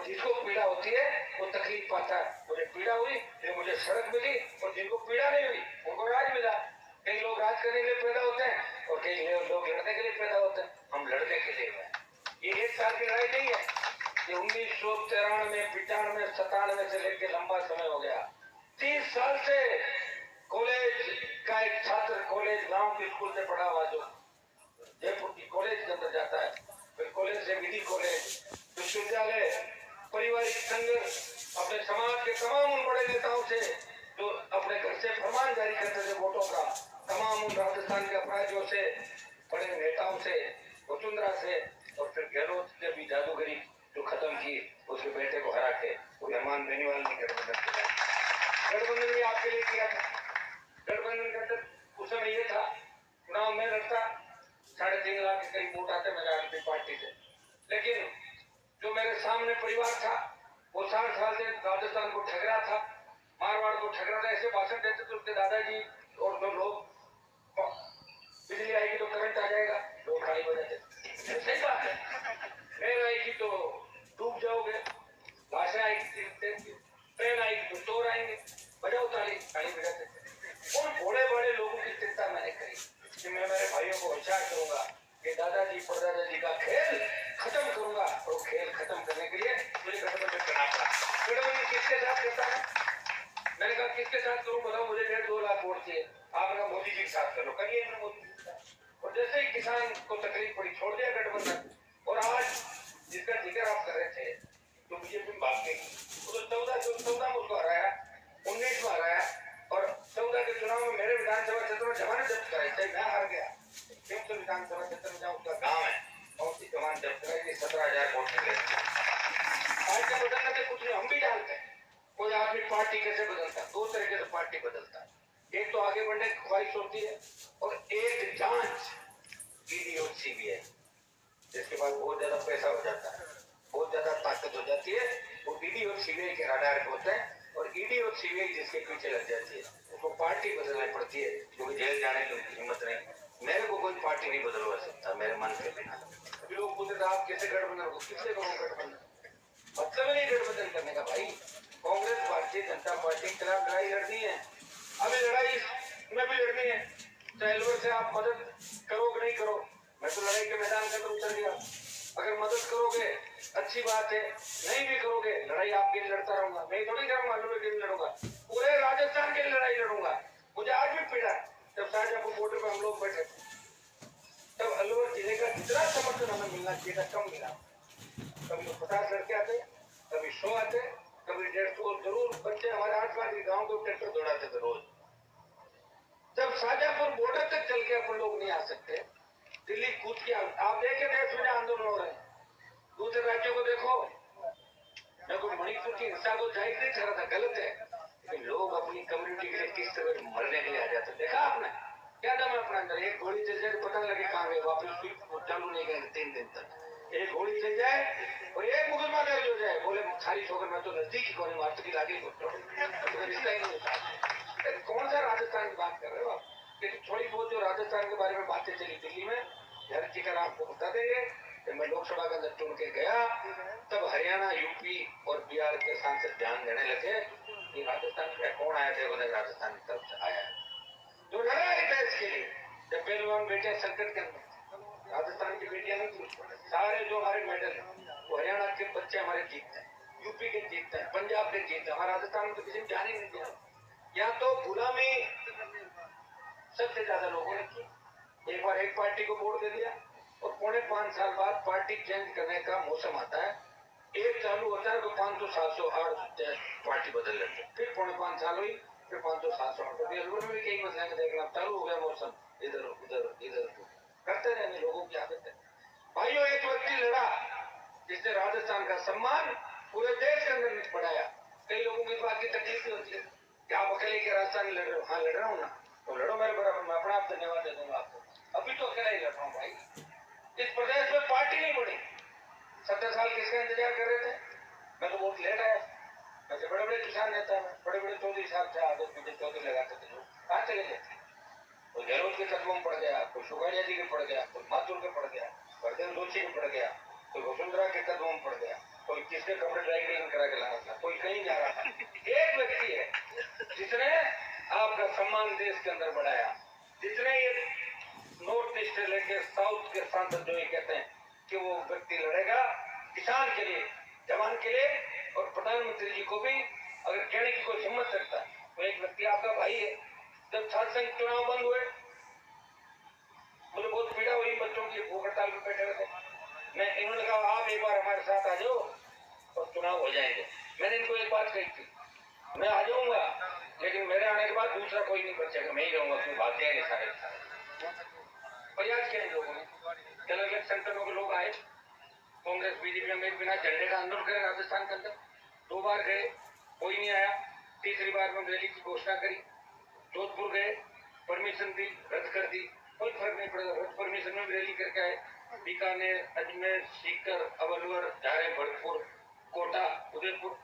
जिसको पीड़ा होती है वो तकलीफ पाता है। मुझे पीड़ा हुई तो मुझे सड़क मिली, और जिनको पीड़ा नहीं हुई उनको राज मिला। कई लोग राज करने के लिए पैदा होते हैं और कई लोग लड़ने के लिए पैदा होते हैं। हम लड़ने के लिए हैं। ये एक साल की लड़ाई नहीं है, ये 1993, 95, 97 से लेकर लंबा समय हो गया। 30 साल से कॉलेज का एक छात्र कॉलेज गांव के स्कूल से पढ़ा हुआ जो जयपुर की कॉलेज के अंदर जाता है, फिर कॉलेज से विधि कॉलेज, विश्वविद्यालय, पारिवारिक संघर्ष, अपने समाज के तमाम उन बड़े नेताओं से जो अपने घर से फरमान जारी करते थे वोटों का, तमाम उन राजस्थान के अपराधियों से, बड़े नेताओं से, वसुंधरा से, और फिर गहलोत ने भी जादूगरी जो खत्म की, उसके बेटे को हरा के वो मेहमान बेनीवाल ने गठबंधन किया। गठबंधन भी आपके लिए किया था। गठबंधन का अंदर उस समय ये था, चुनाव में लड़ता 3.5 लाख के करीब वोट आते मेरे आदमी पार्टी से, लेकिन जो मेरे सामने परिवार था वो 60 साल से राजस्थान को ठग रहा था, मारवाड़ को ठग रहा था। ऐसे भाषण देते थे उसके दादाजी और जो लोग, बिजली आएगी तो करंट आ जाएगा, लोग खाली बजाते थे। सही बात है, ट्रेन आएगी तो डूब जाओगे, भाषा आएगी, ट्रेन आएगी तो चोर आएंगे, बजाओ ताली, ताली बजाते थे। उन बड़े बड़े लोगों की चिंता मैंने करी कि मैं मेरे भाइयों को होशियार करूंगा कि दादाजी परदादाजी का खेल खत्म करूंगा, और खेल खत्म करने के लिए मुझे गठबंधन करना पड़ा। गठबंधन किसके साथ करता है? मैंने कहा किसके साथ करूं बताओ, मुझे 1.5-2 लाख वोट चाहिए। आपने कहा मोदी जी के साथ कर लो, करिए मोदी जी के साथ। और जैसे ही किसान को तकलीफ पड़ी छोड़ दिया गठबंधन, और आज जिसका जिक्र आप कर रहे थे तो बीजेपी में भाग गई, तो 14 में उसको हराया, 19 में हराया, और 14 के चुनाव में मेरे विधानसभा क्षेत्र में जमानत जब्त कराई थी, मैं हार गया। विधानसभा क्षेत्र में जहाँ उसका गाँव है और उसकी जमानत जब्त कराई थी, 17,000 वोट निकले। पार्टी बदलने से कुछ नहीं, हम भी जानते हैं कोई आदमी पार्टी कैसे बदलता है। 2 तरीके से पार्टी बदलता है, एक तो आगे बढ़ने की ख्वाहिश होती है, और एक जांच ईडी और सीबीआई, जिसके पास बहुत ज्यादा पैसा हो जाता है, बहुत ज्यादा ताकत हो जाती है, वो ईडी और सीबीआई के रडार पे होते हैं। और ईडी और सीबीआई जिसके पीछे लग जाती है उसको पार्टी बदलनी पड़ती है, क्योंकि जेल जाने की उनकी हिम्मत नहीं। मेरे को कोई पार्टी नहीं बदलवा सकता मेरे मन के बिना। अभी लोग पूछते थे आप कैसे गठबंधन को, किससे करो गठबंधन, मतलब नहीं गठबंधन करने का भाई। कांग्रेस भारतीय जनता पार्टी के खिलाफ लड़ाई लड़नी है, अभी लड़ाई में भी लड़नी है, चाहे अलवर से आप मदद करो कि नहीं करो। मैं तो लड़ाई के मैदान के अंदर उतर गया। अगर मदद करोगे अच्छी बात है, नहीं भी करोगे लड़ाई आपके लिए लड़ता रहूंगा। मैं थोड़ी करूंगा अलवर के लिए लड़ूंगा, पूरे राजस्थान के लिए लड़ाई लड़ूंगा। मुझे आज भी पीड़ा, जब शाहजहांपुर बॉर्डर पर हम लोग बैठे तब अलवर जिले का जितना समर्थन हमें मिलना चाहिए था कम मिला। कभी 50 लड़के आते, कभी 100 आते, कभी 150, जरूर बच्चे हमारे आसपास के गाँव को ट्रैक्टर दौड़ाते थे रोज। जब शाहजहांपुर बॉर्डर तक चल के अपन लोग नहीं आ सकते, दिल्ली कूद के आप देखे देश में आंदोलन हो रहे हैं, दूसरे राज्यों को देखो। मैं कोई मणिपुर की हिंसा को जाहिर नहीं कर रहा था, गलत है, लेकिन लोग अपनी कम्युनिटी के लिए किस तरह मरने के लिए आ जाते। देखा आपने क्या दम है अपने अंदर, एक गोली चल जाए पता लगे कहाँ गए, वापस चालू नहीं गए 3 दिन तक। एक गोली चल जाए और एक मुसलमान हो जाए, बोले खारिज होकर मैं तो नजदीक ही कौन मार की लागे रिश्ता ही नहीं होता। कौन सा राजस्थान की बात कर रहे हो आप? लेकिन थोड़ी बहुत जो राजस्थान के बारे में बातें चली दिल्ली में, हर जिक्र आपको बता देंगे। जब मैं लोकसभा के अंदर चुन के गया तब हरियाणा, यूपी और बिहार के सांसद ध्यान देने लगे कि राजस्थान का कौन आया थे, उन्हें राजस्थान की तरफ से आया जो लड़ा है देश के लिए। जब पहलवान बेटे संकट के अंदर, राजस्थान की बेटियां नहीं, सारे जो हमारे मेडल है वो हरियाणा के बच्चे हमारे जीतते हैं, यूपी के जीतते हैं, पंजाब के जीतते हैं। हमारे राजस्थान में तो किसी ने जान ही नहीं दिया। यहाँ तो गुलामी सबसे ज्यादा लोगों ने की। एक बार एक पार्टी को वोट दे दिया और 5.25 साल बाद पार्टी चेंज करने का मौसम आता है, एक चालू होता है तो 500-700 पार्टी बदल लेते, फिर 5.25 साल हुई, फिर 500-700 अलवर में कई मसले में देखना चालू हो गया मौसम, इधर उधर इधर करते रहने लोगों की आदत है। भाइयों एक व्यक्ति लड़ा जिसने राजस्थान का सम्मान पूरे देश के अंदर बढ़ाया। कई लोगों की बात की तकलीफ होती है कि आप अकेले के राजस्थान लड़ रहे हो। हाँ लड़ रहा हूँ ना, तो लड़ो मेरे बराबर, मैं अपना आप धन्यवाद दे दूंगा आपको। अभी तो अकेला ही लड़ रहा हूँ भाई। इस प्रदेश में पार्टी नहीं बनी, 70 साल किसका इंतजार कर रहे थे? मैं तो वोट लेट आया। वैसे बड़े बड़े किसान नेता में बड़े बड़े चौधरी साहब थे, आदत मुझे चौधरी लगाते थे, लोग कहाँ चले गए? कोई गहलोत के कदमों में पड़ गया, कोई सुगाड़िया जी के पड़ गया, कोई माथुर के पड़ गया, वर्धन जोशी के पड़ गया, कोई वसुंधरा के कदमों में पड़ गया। कोई किसने कपड़े ड्राई क्लीन करा के लाया था, कोई कहीं जा रहा था। एक व्यक्ति है जिसने आपका सम्मान देश के अंदर बढ़ाया, जिसने ये नॉर्थ ईस्ट से लेकर साउथ के सांसद जो ये कहते हैं कि वो व्यक्ति लड़ेगा किसान के लिए, जवान के लिए, और प्रधानमंत्री जी को भी अगर कहने की कोई हिम्मत करता है तो एक व्यक्ति आपका भाई है। जब छात्र संघ चुनाव बंद हुए, मुझे बहुत पीड़ा हुई, बच्चों की भूख हड़ताल पर बैठे हुए थे। मैं इन्होंने कहा आप एक बार हमारे साथ आ जाओ और चुनाव हो जाएंगे। मैंने इनको एक बात कही थी, मैं आ जाऊंगा लेकिन मेरे आने के बाद दूसरा कोई नहीं बचेगा, मैं ही रहूंगा, क्यों भाग जाएंगे सारे प्रयास किए लोगों ने। अलग अलग संगठनों के लोग आए, कांग्रेस बीजेपी में बिना झंडे का आंदोलन करे राजस्थान के अंदर, 2 बार गए, कोई नहीं आया। तीसरी बार में रैली की घोषणा करी, जोधपुर गए, परमिशन दी, रद्द कर दी, कोई फर्क नहीं पड़ेगा, रद्द परमिशन में रैली करके आए। बीकानेर, अजमेर, सीकर, अवलवर, झारे, भरतपुर, कोटा, उदयपुर।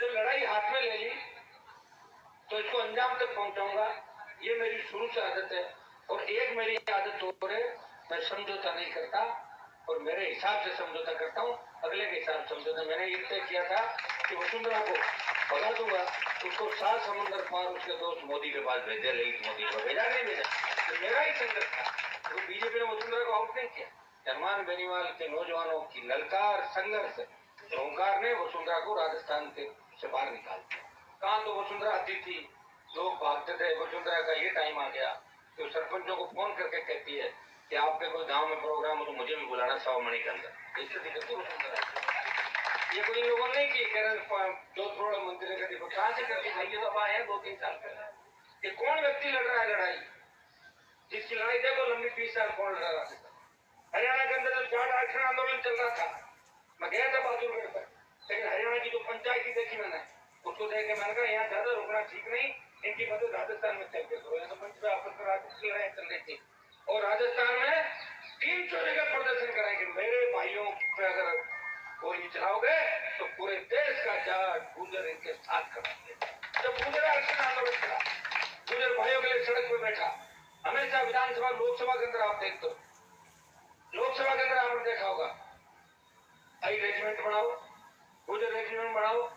जब लड़ाई हाथ में ले ली तो इसको अंजाम तक पहुंचाऊंगा, ये मेरी शुरू से आदत है। और एक मेरी आदत और है, मैं समझौता नहीं करता और मेरे हिसाब से समझौता करता हूँ, अगले के हिसाब से समझौता। मैंने ये तय किया था कि वसुंधरा को भगा दूंगा, उसको 7 समुद्र पार उसके दोस्त मोदी के पास भेजे, ललित मोदी को भेजा नहीं भेजा, तो मेरा ही संघर्ष था। तो बीजेपी ने वसुंधरा को आउट नहीं किया। हनुमान बेनीवाल के नौजवानों की ललकार संघर्ष ओंकार ने वसुंधरा को राजस्थान के से बाहर निकाल दिया। कहाँ तो वसुंधरा आती थी, लोग भागते थे। वसुंधरा का ये टाइम आ गया तो सरपंचों को फोन करके कहती है कि आपके कोई गांव में प्रोग्राम हो तो मुझे भी बुलाना 100 मणि के अंदर। इससे दिक्कत थी वसुंधरा। ये कोई लोगों ने की जोधपुर मंत्री ने देखो कहाँ से करती भाई, ये तो आए हैं 2-3 साल पहले। ये कौन व्यक्ति लड़ रहा है लड़ाई, जिसकी लड़ाई देखो लंबी 20 साल कौन लड़ रहा है। हरियाणा के अंदर जो जाट आरक्षण आंदोलन चल रहा था, मैं गया था बहादुरगढ़ पर, लेकिन हरियाणा की जो पंचायती देखी मैंने, उसको देख के मैंने कहा यहाँ ज्यादा रुकना ठीक नहीं, इनकी मदद राजस्थान में चल के करो। यहाँ तो मंच पे आपस में राजनीति लड़ाई चल रही थी और राजस्थान में 300 जगह प्रदर्शन कराएंगे। मेरे भाइयों पे अगर गोली चलाओगे तो पूरे देश का जाट गुजर इनके साथ कराएंगे। जब गुजर आरक्षण आंदोलन चला, गुजर भाइयों के लिए सड़क पर बैठा, हमेशा विधानसभा लोकसभा के अंदर आप देखते हो, लोकसभा के अंदर आपने देखा होगा, आई रेजिमेंट बनाओ, गुजर रेजिमेंट बनाओ,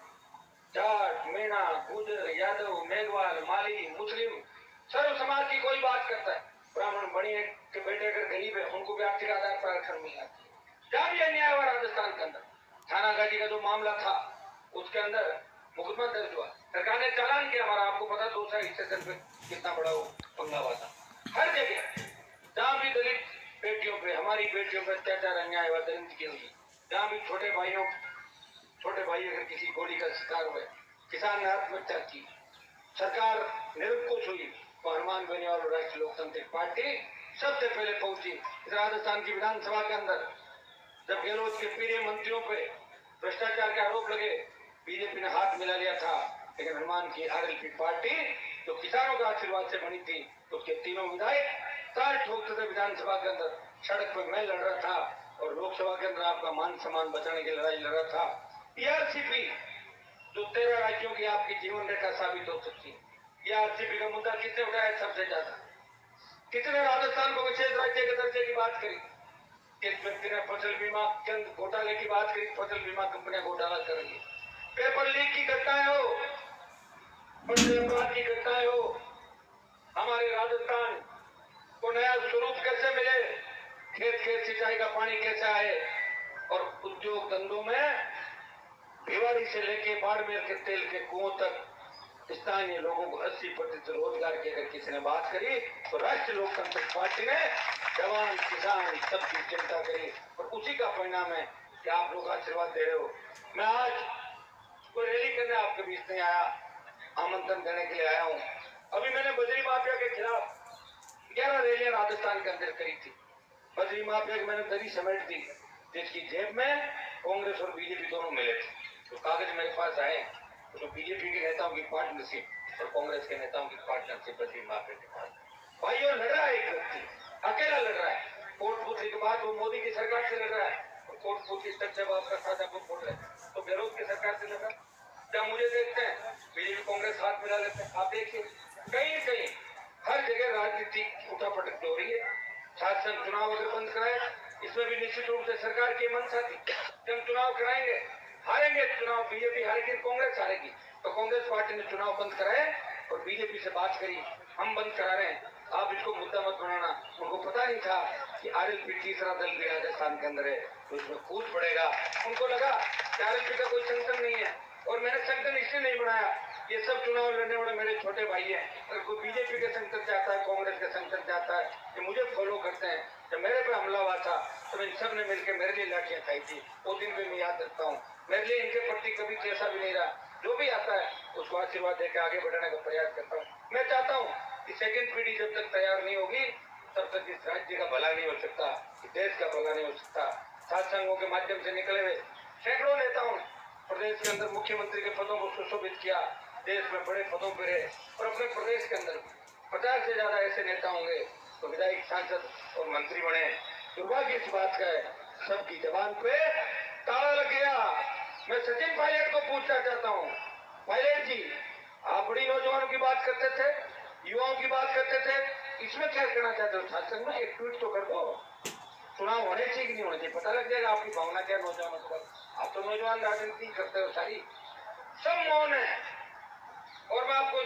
जाट, मीणा, गुजर, यादव, मेघवाल, माली, मुस्लिम, सर्व समाज की कोई बात करता है। ब्राह्मण बनिए के बेटे अगर गरीब है उनको भी आर्थिक आधार पर आरक्षण मिलना चाहिए। क्या भी अन्याय हुआ राजस्थान के अंदर, थानागाजी का जो मामला था उसके अंदर मुकदमा दर्ज हुआ, सरकार ने चालान किया हमारा, आपको पता 2 साइड स्टेशन पे कितना बड़ा वो पंगा हुआ था। हर जगह जहाँ भी दलित बेटियों पे, हमारी बेटियों पे अत्याचार अन्याय हुआ, दलित की हुई, जहाँ भी छोटे भाई अगर किसी गोली का शिकार हुए, किसान ने आत्महत्या की, सरकार निरंकुश हुई, तो हनुमान बेनीवाल और राष्ट्रीय लोकतांत्रिक पार्टी सबसे पहले पहुंची। राजस्थान की विधानसभा के अंदर जब गहलोत के प्रिय मंत्रियों पे भ्रष्टाचार के आरोप लगे, बीजेपी ने हाथ मिला लिया था, लेकिन हनुमान की आरएलपी पार्टी जो किसानों का आशीर्वाद से बनी थी, उसके तीनों विधायक ताल ठोकते थे विधानसभा के अंदर। सड़क पर मैं लड़ रहा था और लोकसभा के अंदर आपका मान सम्मान बचाने की लड़ाई लड़ रहा था। ईआरसीपी जो 13 राज्यों की आपकी जीवन रेखा साबित हो सकती है, ईआरसीपी का मुद्दा किसने उठाया सबसे ज्यादा, कितने राजस्थान को विशेष राज्य के दर्जे की बात करी, किस व्यक्ति ने फसल बीमा घोटाले की बात करी, फसल बीमा कंपनियां घोटाला कर रही है, पेपर लीक की घटनाएं हो, बड़े अपराध की घटनाएं हो, हमारे राजस्थान को नया स्वरूप कैसे मिले, खेत सिंचाई का पानी कैसे आए, और उद्योग धंधों में भिवाड़ी से लेके बाड़मेर के तेल के कुओं तक स्थानीय लोगों को 80% रोजगार की अगर किसी ने बात करी तो राष्ट्रीय लोकतांत्रिक पार्टी ने जवान किसान सबकी चिंता करी, और उसी का परिणाम है कि आप लोग आशीर्वाद दे रहे हो। मैं आज कोई रैली करने आपके बीच नहीं आया, आमंत्रण देने के लिए आया हूँ। अभी मैंने बजरी माफिया के खिलाफ 11 रैलियां राजस्थान के अंदर करी थी। बजरी माफिया की मैंने दरी समेट दी, जिसकी जेब में कांग्रेस और बीजेपी दोनों मिले थे। तो कागज मेरे पास आए, तो बीजेपी के नेताओं की पार्टनरशिप और कांग्रेस के नेताओं की पार्टनरशिप बजरी माफिया के पास। भाइयों लड़ रहा है एक व्यक्ति, अकेला लड़ रहा है, कोटपुतली के बाद वो मोदी की सरकार से लड़ रहा है, और कोटपुतली तक जब आपका शाजापुर बोल रहे तो गहलोत की सरकार से लड़ रहा है। जब मुझे देखते हैं बीजेपी कांग्रेस हाथ मिला लेते हैं, आप देखिए कहीं हर जगह राजनीति उठापटक हो रही है। शासन चुनाव अगर बंद कराए इसमें भी निश्चित रूप से सरकार की मंशा थी कि हम चुनाव कराएंगे, हारेंगे चुनाव, बीजेपी हारेगी, कांग्रेस हारेगी, तो कांग्रेस पार्टी ने चुनाव बंद कराए और बीजेपी से बात करी, हम बंद करा रहे हैं, आप इसको मुद्दा मत बनाना। उनको पता नहीं था कि आरएलपी तीसरा दल भी राजस्थान के अंदर है, तो इसमें कूद पड़ेगा। उनको लगा कि आरएलपी का कोई संगठन नहीं है, और मैंने संगठन इसलिए नहीं बनाया, ये सब चुनाव लड़ने वाले मेरे छोटे भाई हैं, अगर कोई बीजेपी के संगठन चाहता है, कांग्रेस के संगठन चाहता है, ये मुझे फॉलो करते हैं। जब मेरे पे हमला हुआ था तो इन सब ने मिलकर मेरे लिए लाठियां खाई थी, वो दिन भी मैं याद रखता हूँ। मेरे लिए इनके प्रति कभी कैसा भी नहीं रहा, जो भी आता है उसको आशीर्वाद देकर आगे बढ़ाने का प्रयास करता हूँ। मैं चाहता हूँ कि सेकंड पीढ़ी जब तक तैयार नहीं होगी तब तक इस राज्य का भला नहीं हो सकता, इस देश का भला नहीं हो सकता। सात संघों के माध्यम से निकले हुए सैकड़ों नेताओं ने प्रदेश के अंदर मुख्यमंत्री के पदों को सुशोभित किया, देश में बड़े पदों पर रहे, और अपने प्रदेश के अंदर 50 से ज्यादा ऐसे नेता होंगे तो विधायक, सांसद और मंत्री बने। दुर्भाग्य इस बात का है, सबकी जबान पे ताला लग गया। मैं सचिन पायलट को पूछना चाहता हूँ, पायलट जी आप बड़ी नौजवानों की बात करते थे, युवाओं की बात करते थे, इसमें क्या करना चाहते हो? शासन में एक ट्वीट तो कर दो, चुनाव होने चाहिए कि नहीं होने चाहिए, पता लग जाएगा आपकी भावना क्या नौजवानों पर। आप तो नौजवान राजनीति करते हो सारी, सब मौन है, और मैं आपको